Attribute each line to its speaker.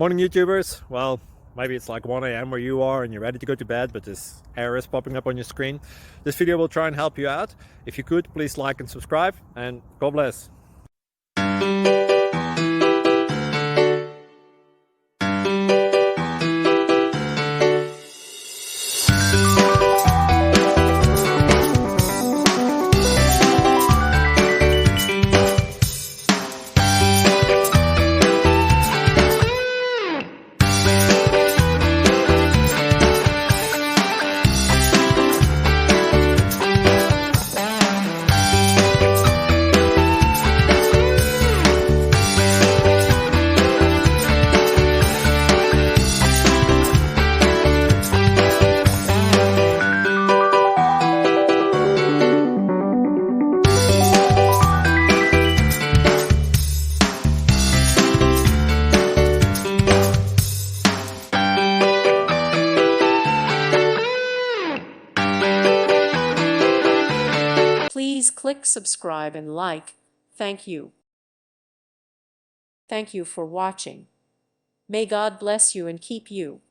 Speaker 1: Morning YouTubers. Well, maybe it's like 1 a.m. where you are and you're ready to go to bed, but this error is popping up on your screen. This video will try and help you out. If you could, please like and subscribe, and God bless.
Speaker 2: Please click subscribe and like. Thank you. Thank you for watching. May God bless you and keep you.